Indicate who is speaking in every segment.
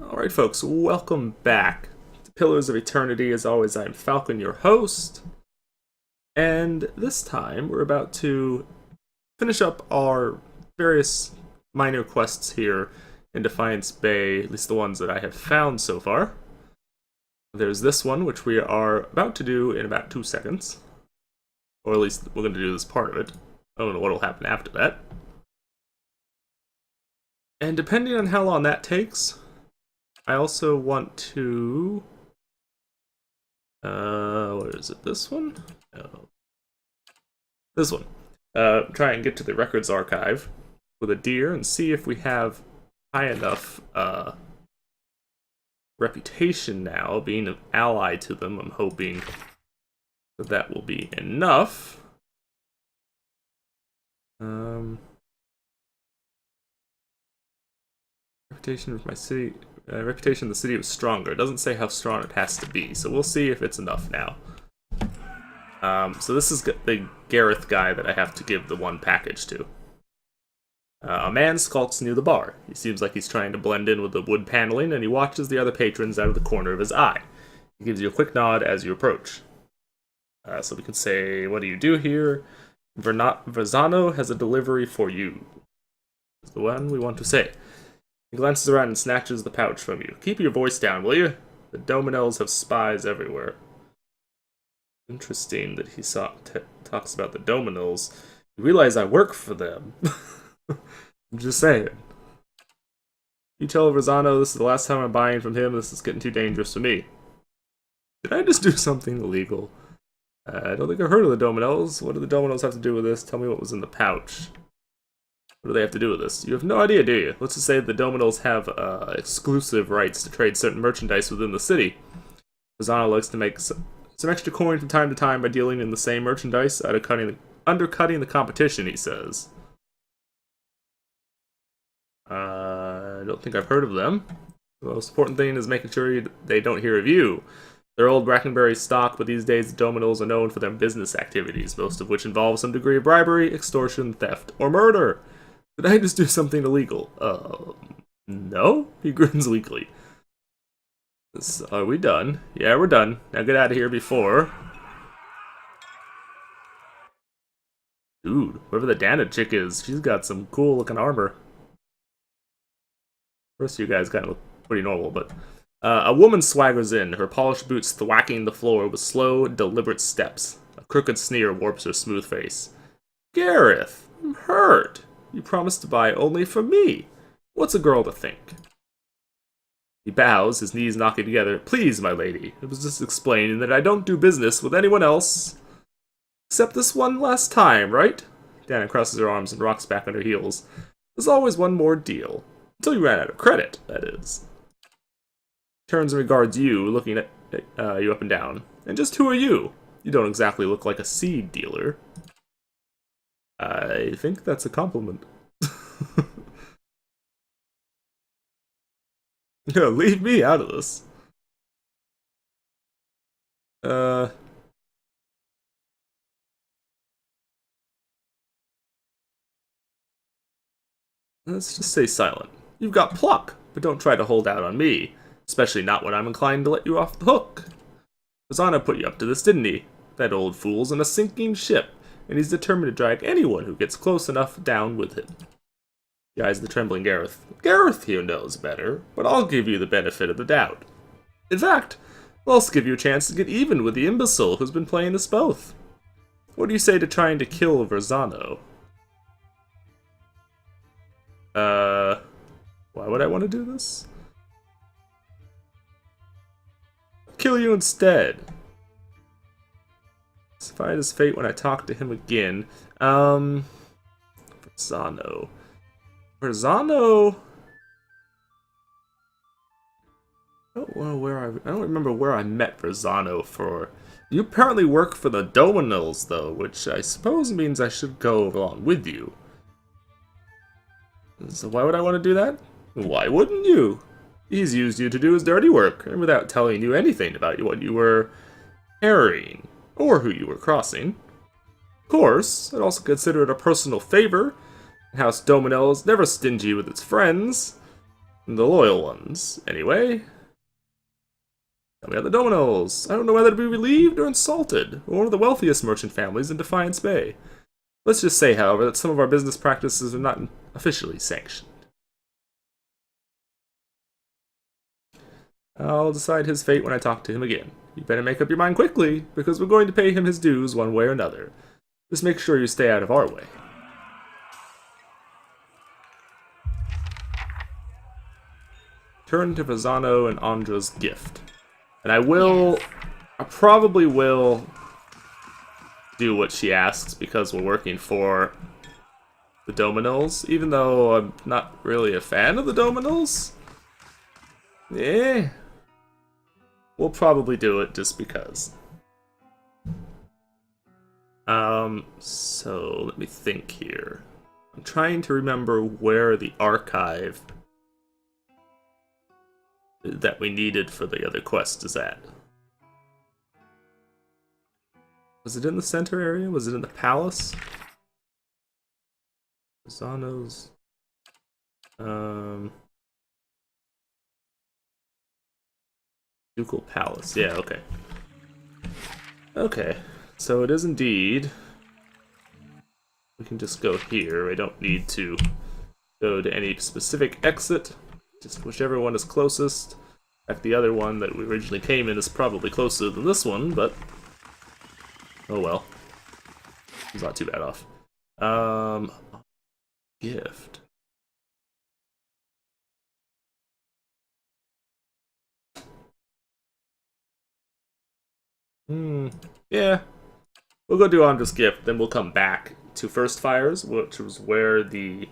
Speaker 1: Alright folks, welcome back to Pillars of Eternity. As always, I'm Falcon, your host. And this time, we're about to finish up our various minor quests here in Defiance Bay, at least the ones that I have found so far. There's this one, which we are about to do in about 2 seconds. Or at least, we're going to do this part of it. I don't know what will happen after that. And depending on how long that takes, I also want to... what is it? This one? No. This one. Try and get to the records archive with a deer and see if we have high enough reputation now, being an ally to them. I'm hoping that that will be enough. Reputation of my city... reputation of the city was stronger. It doesn't say how strong it has to be, so we'll see if it's enough now. So this is the Gareth guy that I have to give the one package to. A man skulks near the bar. He seems like he's trying to blend in with the wood paneling, and he watches the other patrons out of the corner of his eye. He gives you a quick nod as you approach. So we can say, what do you do here? Verzano has a delivery for you. Is the one we want to say. He glances around and snatches the pouch from you. Keep your voice down, will you? The Dominels have spies everywhere. Interesting that he talks about the Dominels. You realize I work for them. I'm just saying. You tell Verzano this is the last time I'm buying from him. This is getting too dangerous for me. Did I just do something illegal? I don't think I've heard of the Dominels. What do the Dominels have to do with this? Tell me what was in the pouch. What do they have to do with this? You have no idea, do you? Let's just say the Dominels have exclusive rights to trade certain merchandise within the city. Verzano likes to make some extra coin from time to time by dealing in the same merchandise, undercutting the competition, he says. I don't think I've heard of them. The most important thing is making sure they don't hear of you. They're old Brackenberry stock, but these days the Dominels are known for their business activities, most of which involve some degree of bribery, extortion, theft, or murder. Did I just do something illegal? No? He grins weakly. Are we done? Yeah, we're done. Now get out of here before... Dude, whoever the Dana chick is, she's got some cool looking armor. First you guys kind of look pretty normal, but... a woman swaggers in, her polished boots thwacking the floor with slow, deliberate steps. A crooked sneer warps her smooth face. Gareth, I'm hurt. You promised to buy only for me. What's a girl to think? He bows, his knees knocking together. Please, my lady, it was just explaining that I don't do business with anyone else. Except this one last time, right? Dana crosses her arms and rocks back on her heels. There's always one more deal. Until you ran out of credit, that is. Turns and regards you, looking at you up and down. And just who are you? You don't exactly look like a seed dealer. I think that's a compliment. Yeah, leave me out of this. Let's just stay silent. You've got pluck, but don't try to hold out on me. Especially not when I'm inclined to let you off the hook. Verzano put you up to this, didn't he? That old fool's in a sinking ship, and he's determined to drag anyone who gets close enough down with him. He eyes the trembling Gareth. Gareth here knows better, but I'll give you the benefit of the doubt. In fact, I'll also give you a chance to get even with the imbecile who's been playing us both. What do you say to trying to kill Verzano? Why would I want to do this? Kill you instead. Find his fate when I talk to him again. Verzano. Verzano. I don't remember where I met Verzano for. You apparently work for the Dominels, though, which I suppose means I should go along with you. So why would I want to do that? Why wouldn't you? He's used you to do his dirty work, and without telling you anything about what you were carrying, or who you were crossing. Of course, I'd also consider it a personal favor. House Dominel is never stingy with its friends. The loyal ones, anyway. Tell me about the Dominoes. I don't know whether to be relieved or insulted. We're one of the wealthiest merchant families in Defiance Bay. Let's just say, however, that some of our business practices are not officially sanctioned. I'll decide his fate when I talk to him again. You better make up your mind quickly, because we're going to pay him his dues one way or another. Just make sure you stay out of our way. Turn to Vazano and Andra's gift. And I probably will do what she asks because we're working for the Dominoes, even though I'm not really a fan of the Dominoes. We'll probably do it just because. So let me think here. I'm trying to remember where the archive that we needed for the other quest is at. Was it in the center area? Was it in the palace? Zano's. Ducal Palace. Yeah, okay. Okay, so it is indeed. We can just go here. I don't need to go to any specific exit. Just whichever one is closest. In fact, the other one that we originally came in is probably closer than this one, but oh well. It's not too bad off. Gift. Yeah. We'll go do Andra's gift, then we'll come back to First Fires, which was where the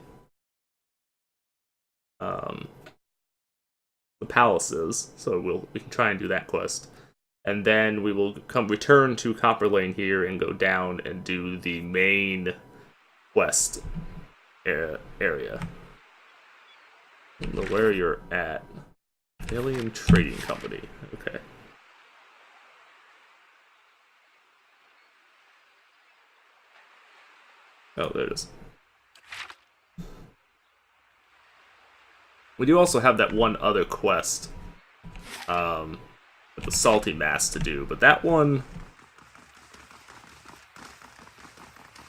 Speaker 1: palace is. So we can try and do that quest. And then we will return to Copper Lane here and go down and do the main quest area. I don't know where you're at. Alien Trading Company. Okay. Oh, there it is. We do also have that one other quest with the Salty Mass to do, but that one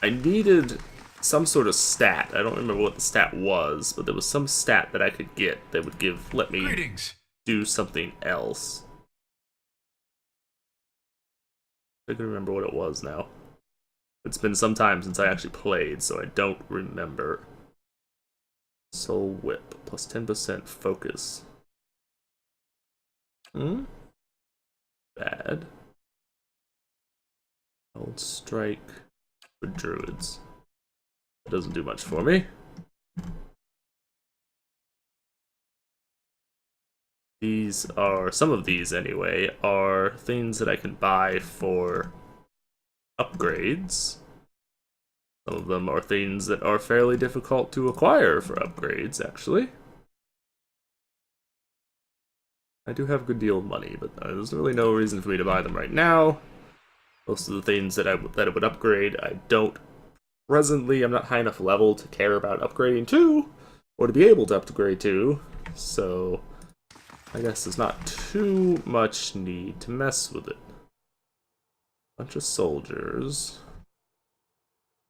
Speaker 1: I needed some sort of stat. I don't remember what the stat was, but there was some stat that I could get that would let me do something else. I can remember what it was now. It's been some time since I actually played, so I don't remember. Soul Whip, plus 10% focus. Bad. Old Strike for druids. That doesn't do much for me. These are, some of these anyway, are things that I can buy for upgrades. Some of them are things that are fairly difficult to acquire for upgrades, actually. I do have a good deal of money, but there's really no reason for me to buy them right now. Most of the things that I would upgrade, I don't presently. I'm not high enough level to care about upgrading to, or to be able to upgrade to. So I guess there's not too much need to mess with it. Bunch of soldiers.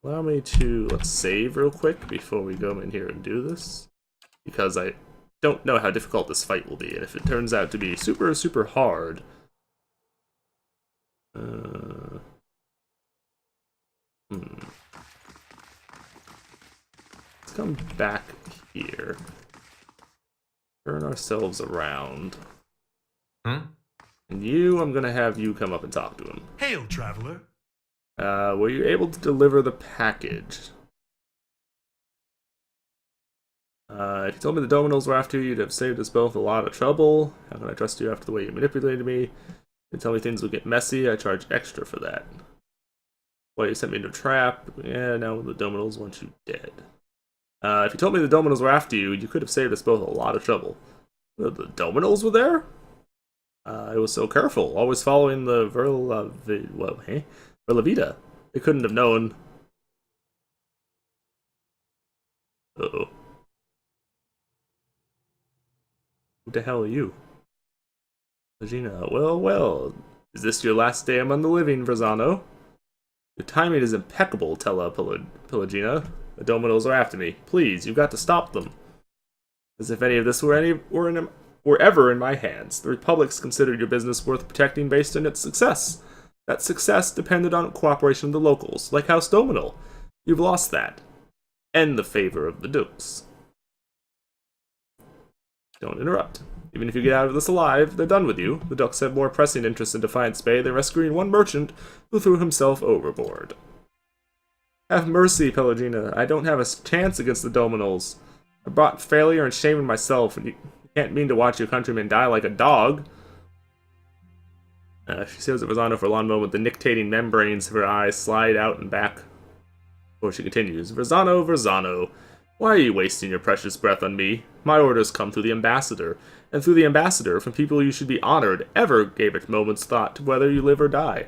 Speaker 1: Allow me to, let's save real quick before we go in here and do this. Because I don't know how difficult this fight will be, and if it turns out to be super, super hard... Let's come back here. Turn ourselves around. And I'm gonna have you come up and talk to him.
Speaker 2: Hail, traveler.
Speaker 1: Were you able to deliver the package? If you told me the Dominoes were after you, you'd have saved us both a lot of trouble. How can I trust you after the way you manipulated me? You tell me things will get messy, I charge extra for that. Well, you sent me into a trap. Yeah, now the Dominoes want you dead. If you told me the Dominoes were after you, you could have saved us both a lot of trouble. The Dominoes were there? I was so careful, always following the Verla Vita. They couldn't have known. Uh-oh. Who the hell are you? Pelagina, well, well. Is this your last day among the living, Verzano? Your timing is impeccable, Tella Pelagina. The Dominos are after me. Please, you've got to stop them. As if any of this were ever in my hands. The Republic's considered your business worth protecting based on its success. That success depended on cooperation of the locals, like House Dominal. You've lost that. And the favor of the Dukes. Don't interrupt. Even if you get out of this alive, they're done with you. The Dukes have more pressing interests in Defiance Bay than rescuing one merchant who threw himself overboard. Have mercy, Pelagina. I don't have a chance against the Dominals. I brought failure and shame on myself, and you can't mean to watch your countrymen die like a dog. She stares at Verzano for a long moment, the nictating membranes of her eyes slide out and back. Before she continues, Verzano, why are you wasting your precious breath on me? My orders come through the ambassador, and through the ambassador, from people you should be honored, ever gave a moment's thought to whether you live or die.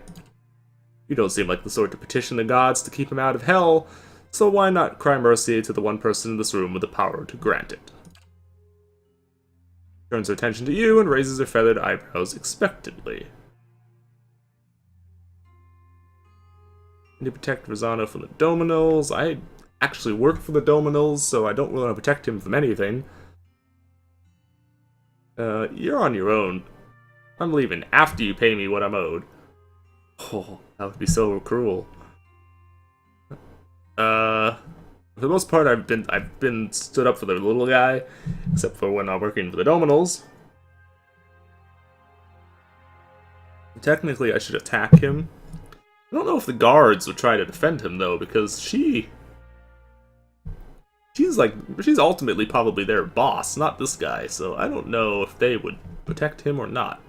Speaker 1: You don't seem like the sort to petition the gods to keep him out of hell, so why not cry mercy to the one person in this room with the power to grant it? Turns her attention to you and raises her feathered eyebrows expectantly. Need to protect Verzano from the Dominals. I actually work for the Dominals, so I don't really want to protect him from anything. You're on your own. I'm leaving after you pay me what I'm owed. Oh, that would be so cruel. For the most part, I've been stood up for the little guy, except for when I'm working for the Dominals. Technically, I should attack him. I don't know if the guards would try to defend him though, because she's ultimately probably their boss, not this guy. So I don't know if they would protect him or not.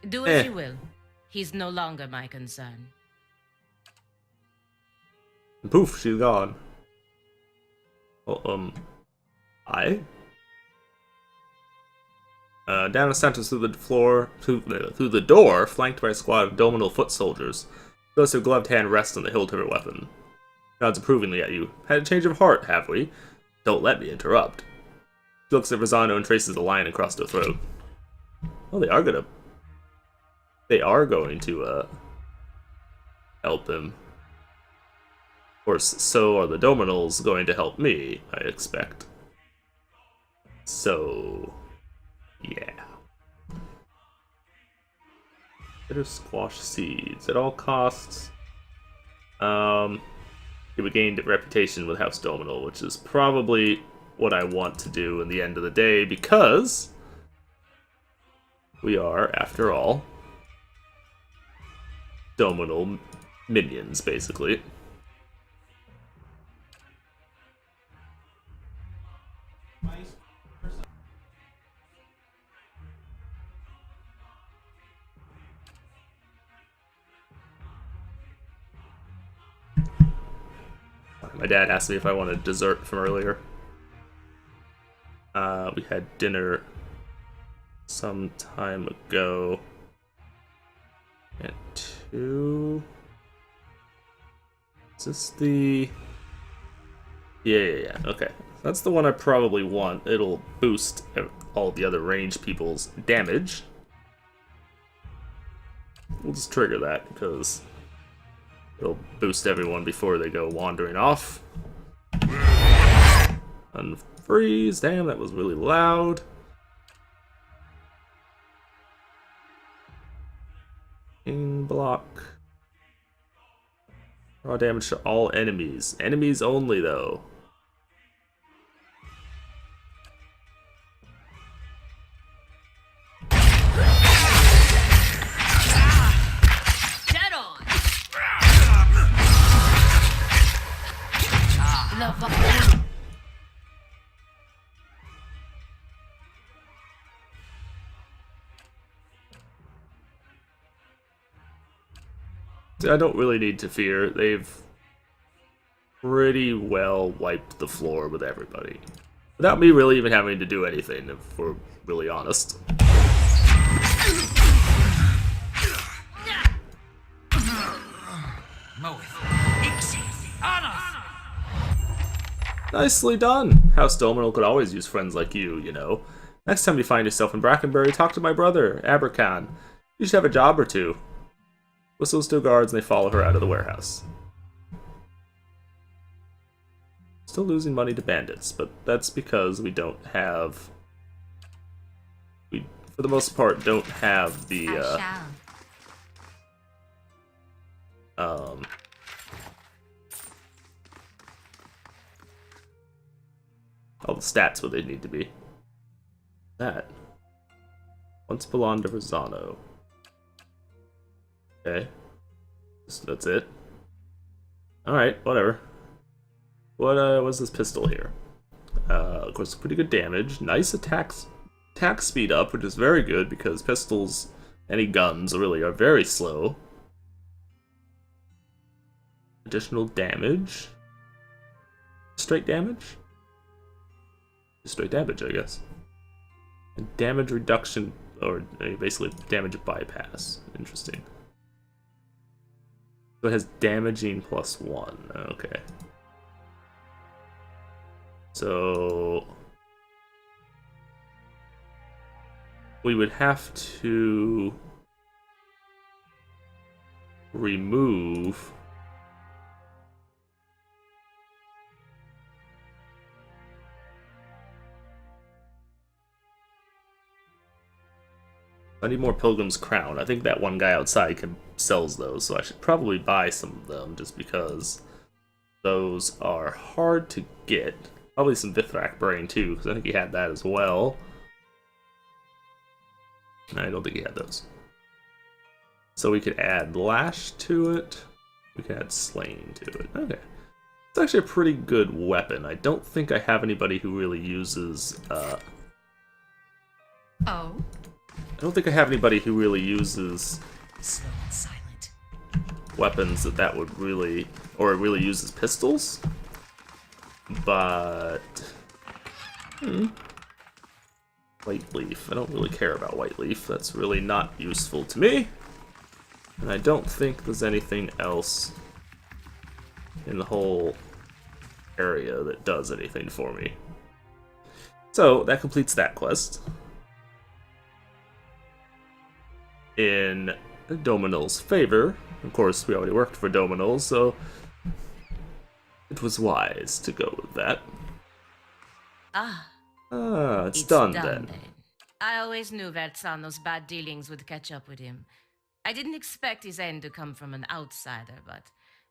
Speaker 2: Do as you will. He's no longer my concern.
Speaker 1: And poof, she's gone. Well, down a sentence through the floor, through the door, flanked by a squad of Dominal foot soldiers. Thus her gloved hand rests on the hilt of her weapon. Nods approvingly at you. Had a change of heart, have we? Don't let me interrupt. She looks at Verzano and traces a line across her throat. Oh, they are going to help him. Of course, so are the Dominals going to help me, I expect. So, yeah. Bitter squash seeds at all costs. We gained a reputation with House Dominal, which is probably what I want to do in the end of the day, because we are, after all, Dominal minions, basically. My dad asked me if I wanted dessert from earlier. We had dinner some time ago at 2. Is this the... Yeah. Okay. That's the one I probably want. It'll boost all the other ranged people's damage. We'll just trigger that because it'll boost everyone before they go wandering off. Unfreeze. Damn, that was really loud. In block. Raw damage to all enemies. Enemies only, though.
Speaker 2: Dead on.
Speaker 1: I don't really need to fear. They've pretty well wiped the floor with everybody. Without me really even having to do anything, if we're really honest. Nicely done! House Dominal could always use friends like you, you know. Next time you find yourself in Brackenbury, talk to my brother, Abercan. You should have a job or two. Whistle still guards, and they follow her out of the warehouse. Still losing money to bandits, but that's because we don't have... We, for the most part, don't have the, all the stats where they need to be. That. Once belonged to Rosano. Okay. That's it. Alright, whatever. What's this pistol here? Of course, pretty good damage. Nice attack speed up, which is very good because pistols, any guns really, are very slow. Additional damage. Straight damage? Straight damage, I guess. And damage reduction, or basically damage bypass. Interesting. So it has damaging +1. Okay. So we would have to remove I need more Pilgrim's Crown. I think that one guy outside sells those, so I should probably buy some of them just because those are hard to get. Probably some Vithrak Brain too, because I think he had that as well. I don't think he had those. So we could add Lash to it. We could add Slain to it. Okay. It's actually a pretty good weapon. I don't think I have anybody who really uses,
Speaker 2: Oh?
Speaker 1: I don't think I have anybody who really uses
Speaker 2: Slow and silent.
Speaker 1: weapons that would really, or really uses pistols. But White Leaf. I don't really care about White Leaf. That's really not useful to me. And I don't think there's anything else in the whole area that does anything for me. So that completes that quest. In Dominal's favor, of course, we already worked for Dominal, so it was wise to go with that. It's done then.
Speaker 2: I always knew Vertzano's bad dealings would catch up with him. I didn't expect his end to come from an outsider, but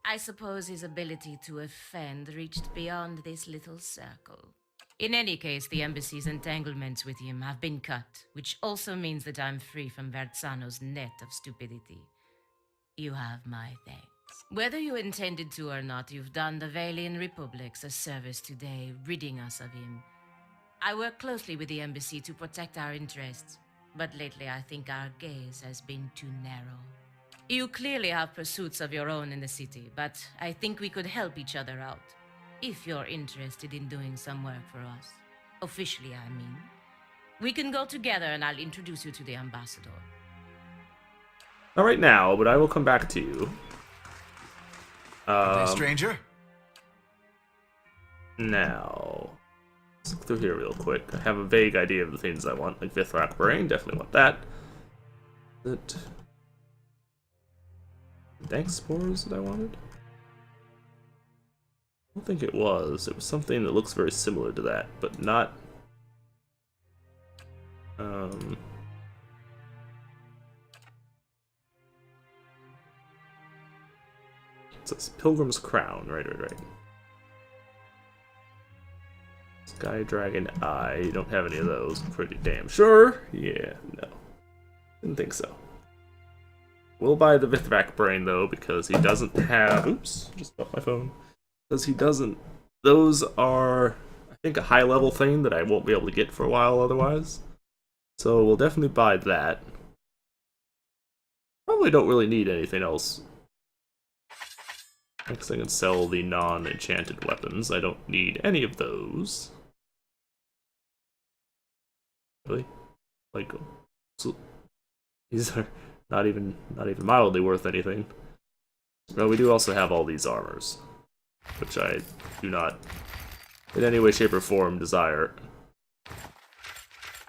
Speaker 2: I suppose his ability to offend reached beyond this little circle. In any case, the embassy's entanglements with him have been cut, which also means that I'm free from Vertzano's net of stupidity. You have my thanks. Whether you intended to or not, you've done the Valian Republics a service today, ridding us of him. I work closely with the embassy to protect our interests, but lately I think our gaze has been too narrow. You clearly have pursuits of your own in the city, but I think we could help each other out. If you're interested in doing some work for us. Officially, I mean. We can go together and I'll introduce you to the ambassador.
Speaker 1: Not right now, but I will come back to you.
Speaker 3: Stranger?
Speaker 1: Now, let's look through here real quick. I have a vague idea of the things I want, like Vithrak Brain, definitely want that. Dank Spores that I wanted? I don't think it was. It was something that looks very similar to that, but not... It says Pilgrim's Crown. Right. Sky Dragon Eye. You don't have any of those. I'm pretty damn sure. Yeah, no. Didn't think so. We'll buy the Vithrak Brain, though, because he doesn't have... Oops, just off my phone. Because he doesn't... Those are, I think, a high-level thing that I won't be able to get for a while otherwise. So we'll definitely buy that. Probably don't really need anything else. Next I can sell the non-enchanted weapons. I don't need any of those. Really? Like, so these are not even mildly worth anything. Well, we do also have all these armors, which I do not in any way, shape, or form desire.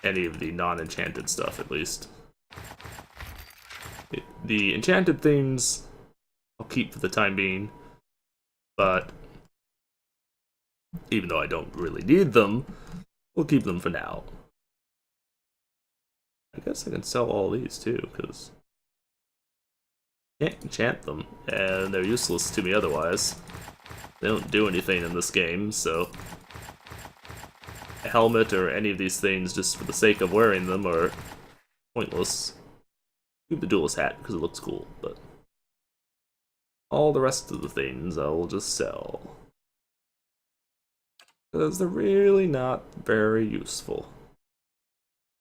Speaker 1: Any of the non-enchanted stuff, at least. The enchanted things I'll keep for the time being, but even though I don't really need them, we'll keep them for now. I guess I can sell all these too, because I can't enchant them, and they're useless to me otherwise. They don't do anything in this game, so a helmet or any of these things just for the sake of wearing them are pointless. Keep the duelist hat because it looks cool, but all the rest of the things I will just sell. Because they're really not very useful.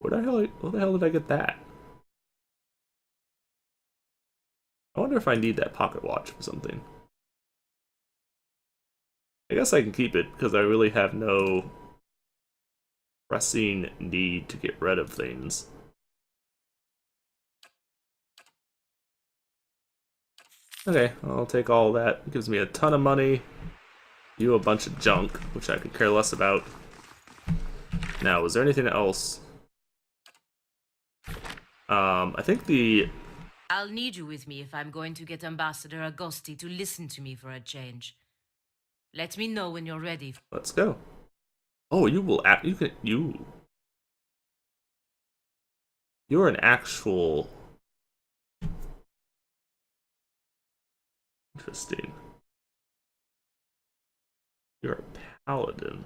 Speaker 1: Where the hell did I get that? I wonder if I need that pocket watch for something. I guess I can keep it because I really have no pressing need to get rid of things. Okay, I'll take all that. It gives me a ton of money. You a bunch of junk, which I could care less about. Now, is there anything else? I think
Speaker 2: I'll need you with me if I'm going to get Ambassador Agosti to listen to me for a change. Let me know when you're ready.
Speaker 1: Let's go. Oh, you will act. You're an actual. Interesting. You're a paladin.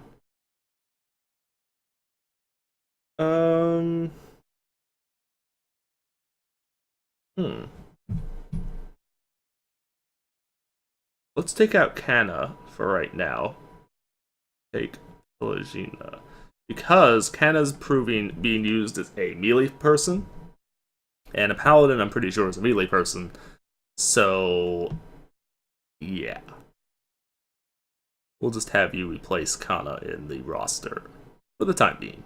Speaker 1: Let's take out Canna for right now. Take Pelagina. Because Canna's being used as a melee person. And a paladin, I'm pretty sure, is a melee person. So, yeah. We'll just have you replace Kana in the roster for the time being.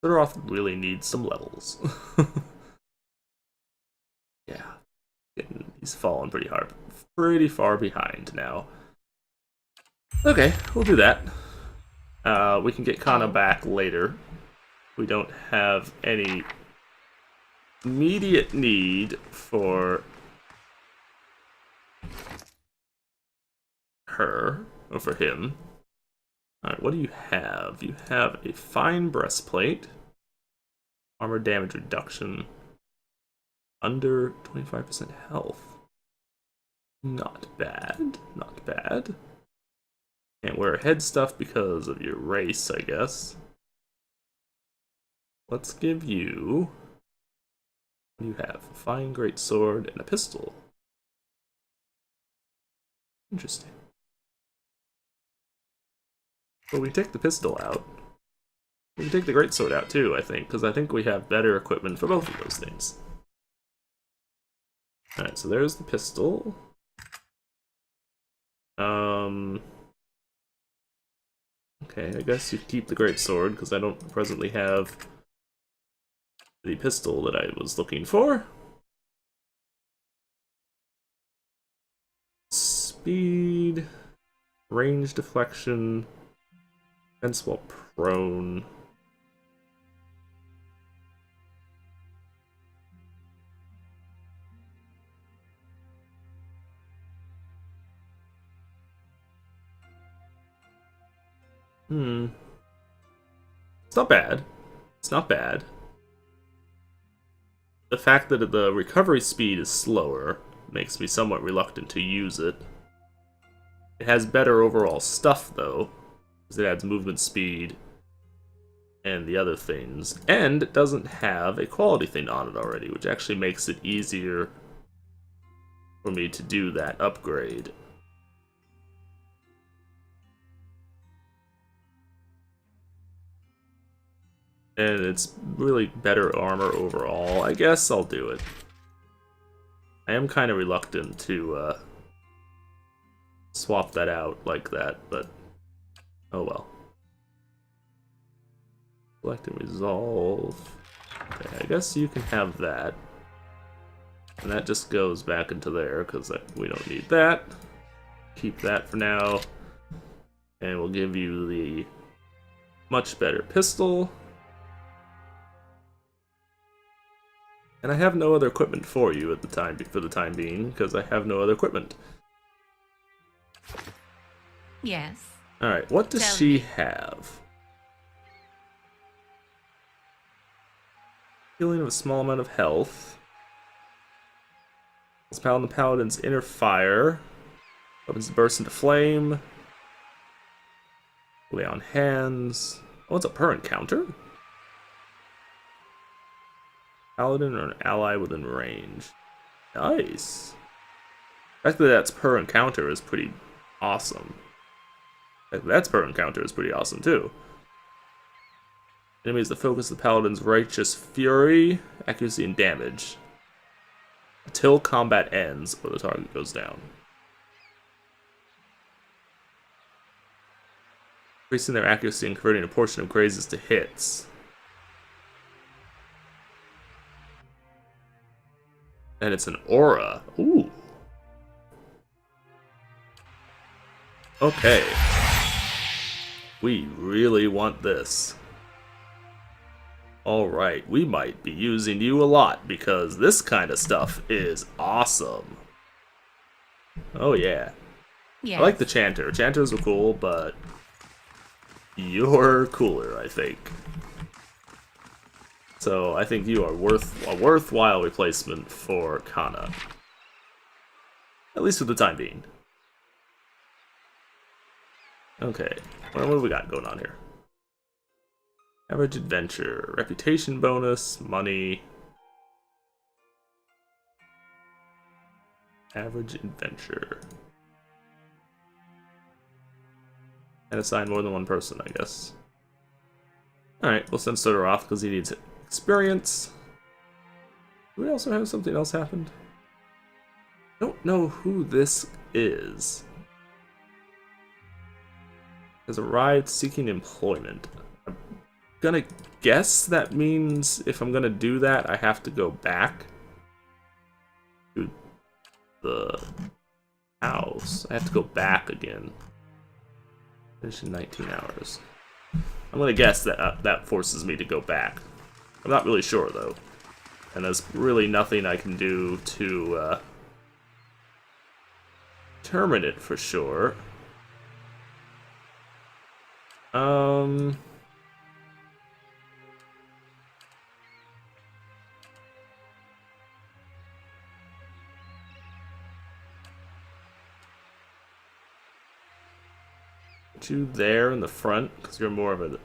Speaker 1: Sidoroth really needs some levels. Yeah. He's fallen pretty far behind now. Okay, we'll do that. We can get Kana back later. We don't have any immediate need for her, or for him. Alright, what do you have? You have a fine breastplate. Armor damage reduction. Under 25% health. Not bad. Not bad. Can't wear head stuff because of your race, I guess. Let's give you... You have a fine greatsword and a pistol. Interesting. Well, we take the pistol out. We can take the greatsword out too, I think, because I think we have better equipment for both of those things. Alright, so there's the pistol. Okay, I guess you keep the greatsword, because I don't presently have the pistol that I was looking for. Speed, range deflection, defense while prone. It's not bad. It's not bad. The fact that the recovery speed is slower makes me somewhat reluctant to use it. It has better overall stuff, though, because it adds movement speed and the other things. And it doesn't have a quality thing on it already, which actually makes it easier for me to do that upgrade. And it's really better armor overall. I guess I'll do it. I am kind of reluctant to swap that out like that, but oh well. Select and resolve. Okay, I guess you can have that. And that just goes back into there, because we don't need that. Keep that for now. And we'll give you the much better pistol. And I have no other equipment for you at the time, for the time being, because I have no other equipment.
Speaker 2: Yes.
Speaker 1: Alright, what does she have? Healing of a small amount of health. Let's pound the paladin's inner fire. Weapons burst into flame. Lay on hands. Oh, it's a per encounter? Paladin or an ally within range. Nice. The fact that that's per encounter is pretty awesome. That's per encounter is pretty awesome too. Enemy is the focus of the paladin's righteous fury, accuracy, and damage. Until combat ends or the target goes down. Increasing their accuracy and converting a portion of grazes to hits. And it's an aura. Ooh. Okay. We really want this. Alright, we might be using you a lot because this kind of stuff is awesome. Oh yeah.
Speaker 2: Yes.
Speaker 1: I like the Chanter. Chanters are cool, but you're cooler, I think. So I think you are a worthwhile replacement for Kana. At least for the time being. Okay, what do we got going on here? Average adventure, reputation bonus, money. Average adventure. And assign more than one person, I guess. Alright, we'll send Soder off because he needs experience. Do we also have something else happened? I don't know who this is. Has arrived seeking employment. I'm gonna guess that means if I'm gonna do that, I have to go back to the house. I have to go back again. Finish in 19 hours. I'm gonna guess that that forces me to go back. I'm not really sure though, and there's really nothing I can do to determine it for sure. Put you there in the front because you're more of a.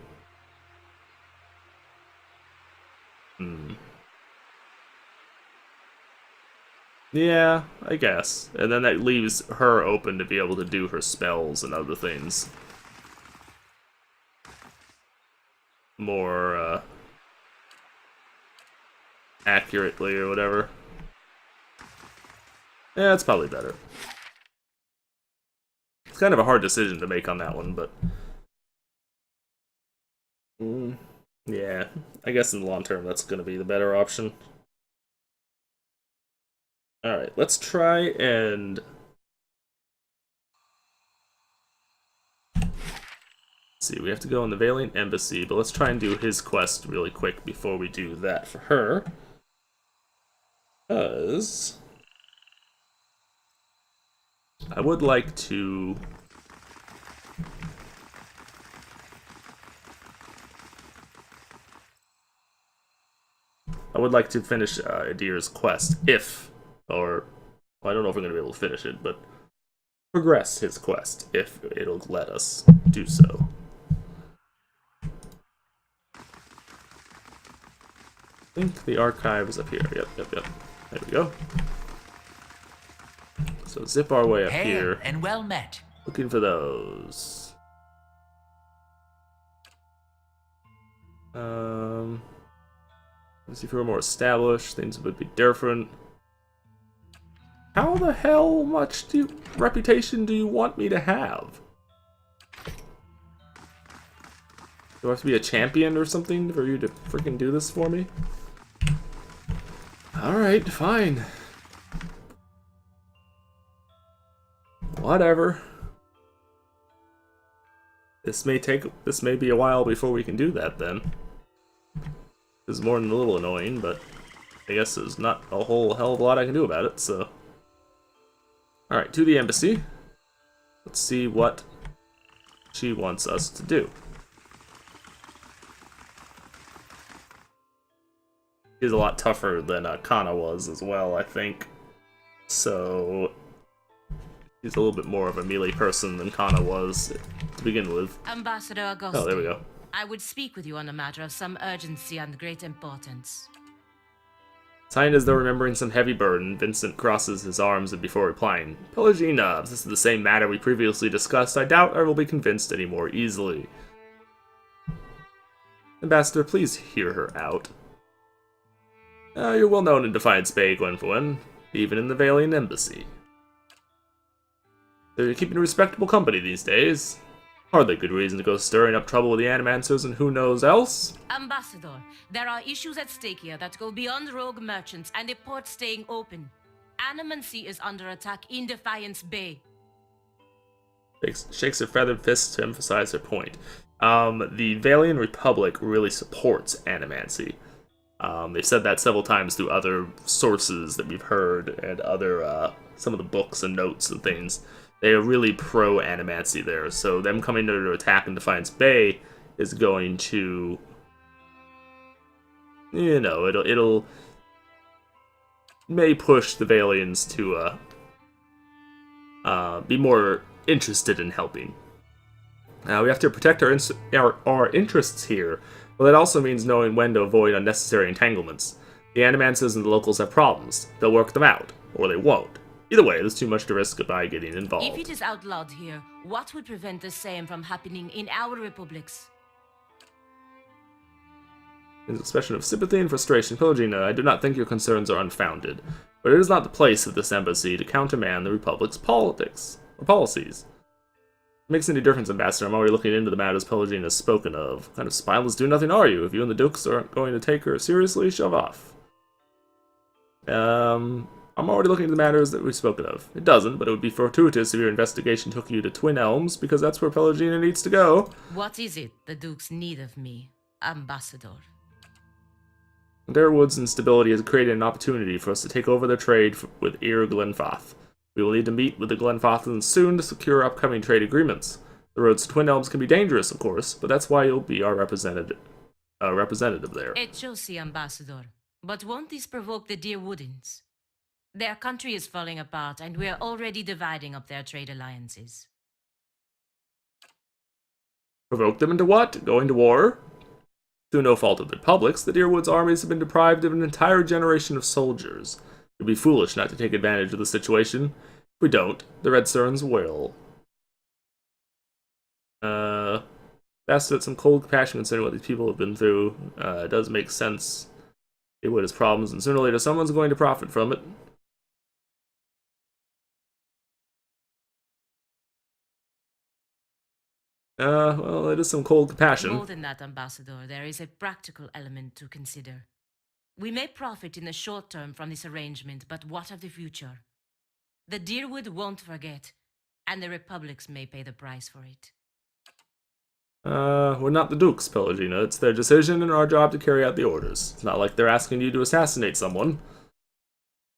Speaker 1: Yeah, I guess. And then that leaves her open to be able to do her spells and other things more accurately or whatever. Yeah, it's probably better. It's kind of a hard decision to make on that one, but yeah, I guess in the long term that's going to be the better option. Alright, let's try and see, we have to go in the Valiant Embassy, but let's try and do his quest really quick before we do that for her. Because I would like to finish Adir's quest if, or well, I don't know if we're going to be able to finish it, but progress his quest if it'll let us do so. I think the archive is up here. Yep. There we go. So zip our way up here.
Speaker 3: And well met.
Speaker 1: Looking for those. Let's see if we were more established, things would be different. How the hell much reputation do you want me to have? Do I have to be a champion or something for you to freaking do this for me? Alright, fine. Whatever. This may be a while before we can do that then. This is more than a little annoying, but I guess there's not a whole hell of a lot I can do about it, so. Alright, to the embassy. Let's see what she wants us to do. She's a lot tougher than Kana was as well, I think. So she's a little bit more of a melee person than Kana was to begin with.
Speaker 2: Ambassador Auguste.
Speaker 1: Oh, there we go.
Speaker 2: I would speak with you on a matter of some urgency and great importance.
Speaker 1: Signed as though remembering some heavy burden, Vincent crosses his arms and before replying, Pelagina, if this is the same matter we previously discussed, I doubt I will be convinced any more easily. Ambassador, please hear her out. You're well known in Defiance Bay, Gwenfwen, even in the Valian embassy. They're keeping respectable company these days. Hardly good reason to go stirring up trouble with the Animancers and who knows else.
Speaker 2: Ambassador, there are issues at stake here that go beyond rogue merchants and a port staying open. Animancy is under attack in Defiance Bay.
Speaker 1: Shakes her feathered fist to emphasize her point. The Valian Republic really supports Animancy. They've said that several times through other sources that we've heard and other some of the books and notes and things. They are really pro-Animancy there, so them coming to attack in Defiance Bay is going to, you know, it'll may push the Valians to be more interested in helping. We have to protect our interests here, but that also means knowing when to avoid unnecessary entanglements. The Animancers and the locals have problems. They'll work them out, or they won't. Either way, there's too much to risk by getting involved.
Speaker 2: If it is outlawed here, what would prevent the same from happening in our republics?
Speaker 1: In an expression of sympathy and frustration, Pelagina, I do not think your concerns are unfounded, but it is not the place of this embassy to countermand the Republic's politics or policies. If it makes any difference, Ambassador, I'm already looking into the matters Pelagina has spoken of. What kind of spineless do-nothing are you? If you and the Dukes aren't going to take her seriously, shove off. I'm already looking into the matters that we've spoken of. It doesn't, but it would be fortuitous if your investigation took you to Twin Elms, because that's where Pelagina needs to go.
Speaker 2: What is it the Dukes need of me, Ambassador?
Speaker 1: Darewood's instability has created an opportunity for us to take over their trade with Ir Glenfath. We will need to meet with the Glenfathans soon to secure upcoming trade agreements. The roads to Twin Elms can be dangerous, of course, but that's why you'll be our representative there.
Speaker 2: It Josie, Ambassador. But won't this provoke the Deerwoodins? Their country is falling apart, and we are already dividing up their trade alliances.
Speaker 1: Provoke them into what? Going to war? Through no fault of the Republic's, the Deerwood's armies have been deprived of an entire generation of soldiers. It would be foolish not to take advantage of the situation. If we don't, the Red Surns will. That's some cold compassion considering what these people have been through. It does make sense. Deerwood has problems, and sooner or later someone's going to profit from it. Well, it is some cold compassion.
Speaker 2: More than that, Ambassador, there is a practical element to consider. We may profit in the short term from this arrangement, but what of the future? The Deerwood won't forget, and the Republics may pay the price for it.
Speaker 1: We're not the Dukes, Pelagina. It's their decision and our job to carry out the orders. It's not like they're asking you to assassinate someone.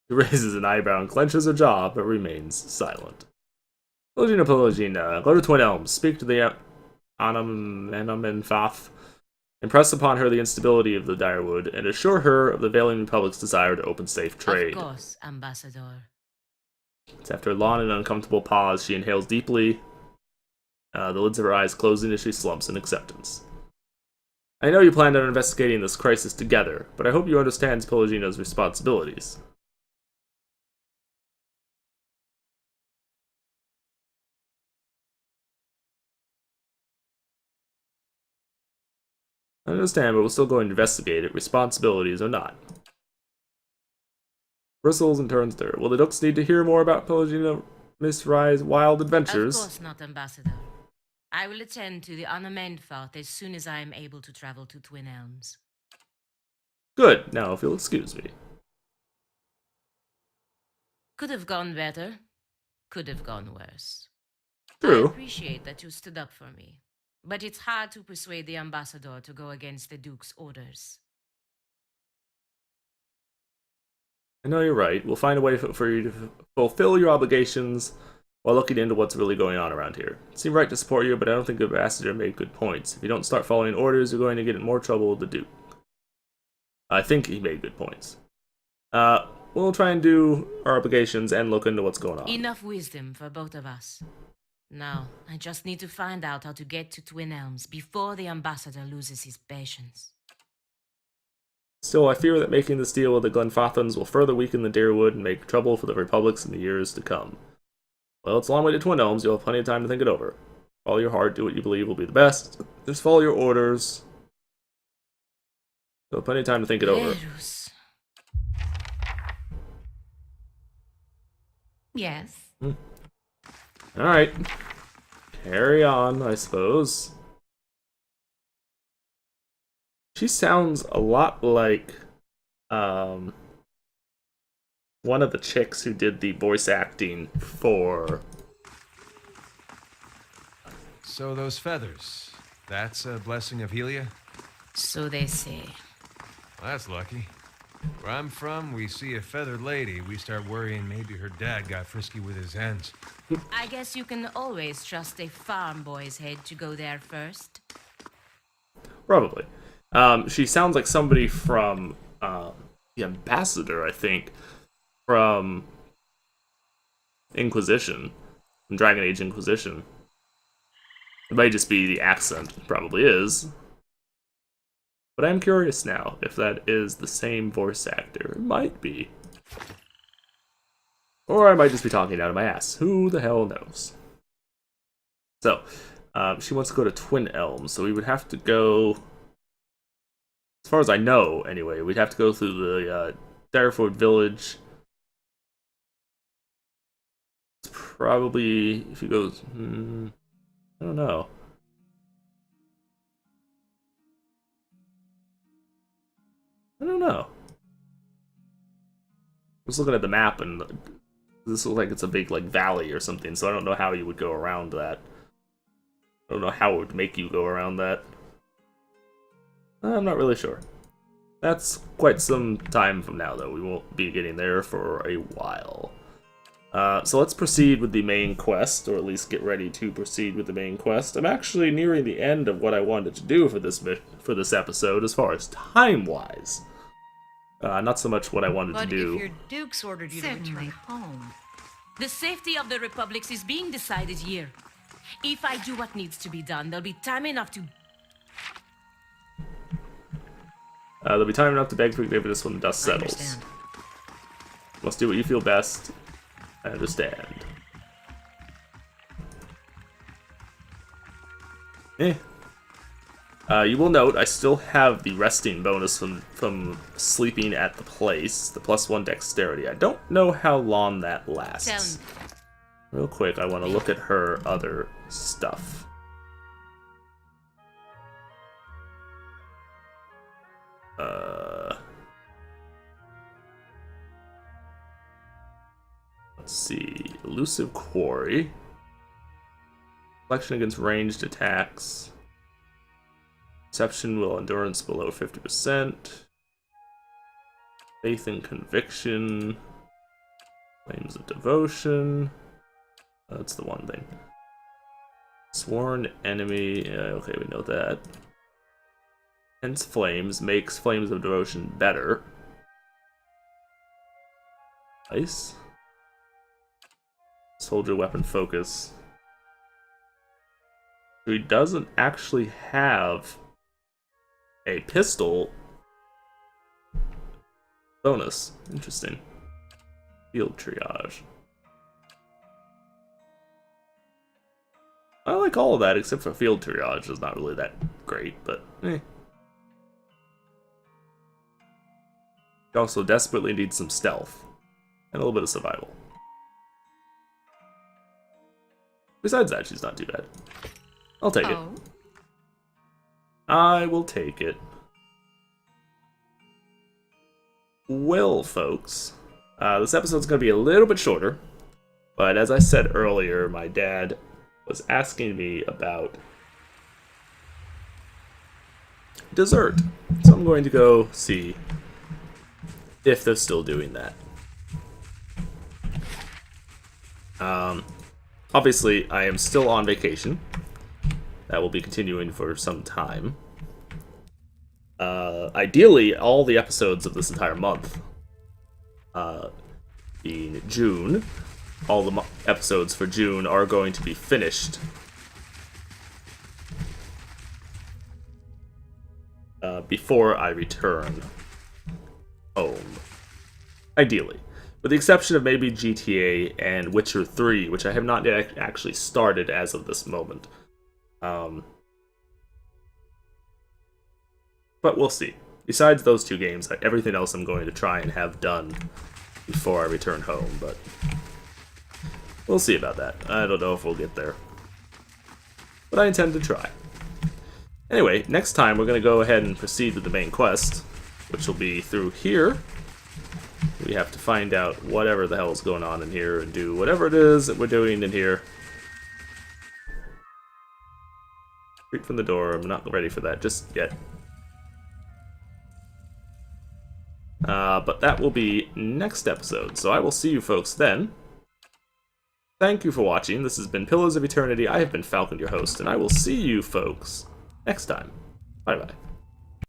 Speaker 1: He raises an eyebrow and clenches her jaw, but remains silent. Pelagina, go to Twin Elms. Speak to the Anamenfath. Impress upon her the instability of the Direwood, and assure her of the Valian Republic's desire to open safe trade.
Speaker 2: Of course, Ambassador.
Speaker 1: It's after a long and uncomfortable pause, she inhales deeply, the lids of her eyes closing as she slumps in acceptance. I know you planned on investigating this crisis together, but I hope you understand Pelagina's responsibilities. I understand, but we'll still go and investigate it, responsibilities or not. Bristles and turns to her. Will the Dukes need to hear more about Pelagina Miss Rye's wild adventures?
Speaker 2: Of course not, Ambassador. I will attend to the Anamenfath as soon as I am able to travel to Twin Elms.
Speaker 1: Good. Now, if you'll excuse me.
Speaker 2: Could have gone better. could have gone worse. I
Speaker 1: True.
Speaker 2: appreciate that you stood up for me, but it's hard to persuade the ambassador to go against the Duke's orders.
Speaker 1: I know you're right. We'll find a way for you to fulfill your obligations while looking into what's really going on around here. It seemed right to support you, but I don't think the ambassador made good points. If you don't start following orders, you're going to get in more trouble with the Duke. I think he made good points. We'll try and do our obligations and look into what's going on.
Speaker 2: Enough wisdom for both of us. Now, I just need to find out how to get to Twin Elms before the ambassador loses his patience.
Speaker 1: Still, I fear that making this deal with the Glenfathans will further weaken the Dyrwood and make trouble for the Republics in the years to come. Well, it's a long way to Twin Elms. You'll have plenty of time to think it over. Follow your heart, do what you believe will be the best. Just follow your orders. You'll have plenty of time to think it over.
Speaker 2: Lerus. Yes.
Speaker 1: Alright. Carry on, I suppose. She sounds a lot like one of the chicks who did the voice acting for...
Speaker 3: So those feathers, that's a blessing of Helia?
Speaker 2: So they say.
Speaker 3: Well, that's lucky. Where I'm from, we see a feathered lady, we start worrying maybe her dad got frisky with his hens.
Speaker 2: I guess you can always trust a farm boy's head to go there first.
Speaker 1: Probably. She sounds like somebody from the Ambassador, I think, from Inquisition, from Dragon Age Inquisition. It might just be the accent, probably is. But I'm curious now if that is the same voice actor. It might be. Or I might just be talking out of my ass. Who the hell knows? So, she wants to go to Twin Elms, so we would have to go... As far as I know, anyway, we'd have to go through the Direford village. It's probably... If you go... I don't know. I don't know. I was looking at the map, and this looks like it's a big like valley or something, so I don't know how you would go around that. I don't know how it would make you go around that. I'm not really sure. That's quite some time from now, though. We won't be getting there for a while. So let's proceed with the main quest, or at least get ready to proceed with the main quest. I'm actually nearing the end of what I wanted to do for this episode, as far as time-wise. Not so much what I wanted to do.
Speaker 4: But if your Dukes ordered you to return home...
Speaker 2: The safety of the Republics is being decided here. If I do what needs to be done, there'll be time enough to...
Speaker 1: There'll be time enough to beg forgiveness when the dust settles.
Speaker 4: I understand.
Speaker 1: Must do what you feel best. I understand. You will note I still have the resting bonus from sleeping at the place, the +1 dexterity. I don't know how long that lasts. Real quick, I want to look at her other stuff. Let's see. Elusive Quarry. Reflection against ranged attacks. Perception will endurance below 50%. Faith and conviction. Flames of devotion. That's the one thing. Sworn enemy. Yeah, okay, we know that. Hence flames makes flames of devotion better. Nice. Soldier weapon focus. He doesn't actually have a pistol bonus. Interesting. Field triage. I like all of that except for field triage. It's not really that great, but eh. He also desperately needs some stealth and a little bit of survival. Besides that, she's not too bad. I'll take it. I will take it. Well, folks, this episode's going to be a little bit shorter, But as I said earlier, my dad was asking me about dessert. So I'm going to go see if they're still doing that. Obviously, I am still on vacation. That will be continuing for some time. Ideally, all the episodes of this entire month, being June, all the episodes for June are going to be finished before I return home. Ideally. With the exception of maybe GTA and Witcher 3, which I have not yet actually started as of this moment. But we'll see. Besides those two games, everything else I'm going to try and have done before I return home, but we'll see about that. I don't know if we'll get there. But I intend to try. Anyway, next time we're going to go ahead and proceed with the main quest, which will be through here. We have to find out whatever the hell is going on in here and do whatever it is that we're doing in here. Straight from the door. I'm not ready for that just yet. But that will be next episode, so I will see you folks then. Thank you for watching. This has been Pillars of Eternity. I have been Falcon, your host, and I will see you folks next time. Bye-bye.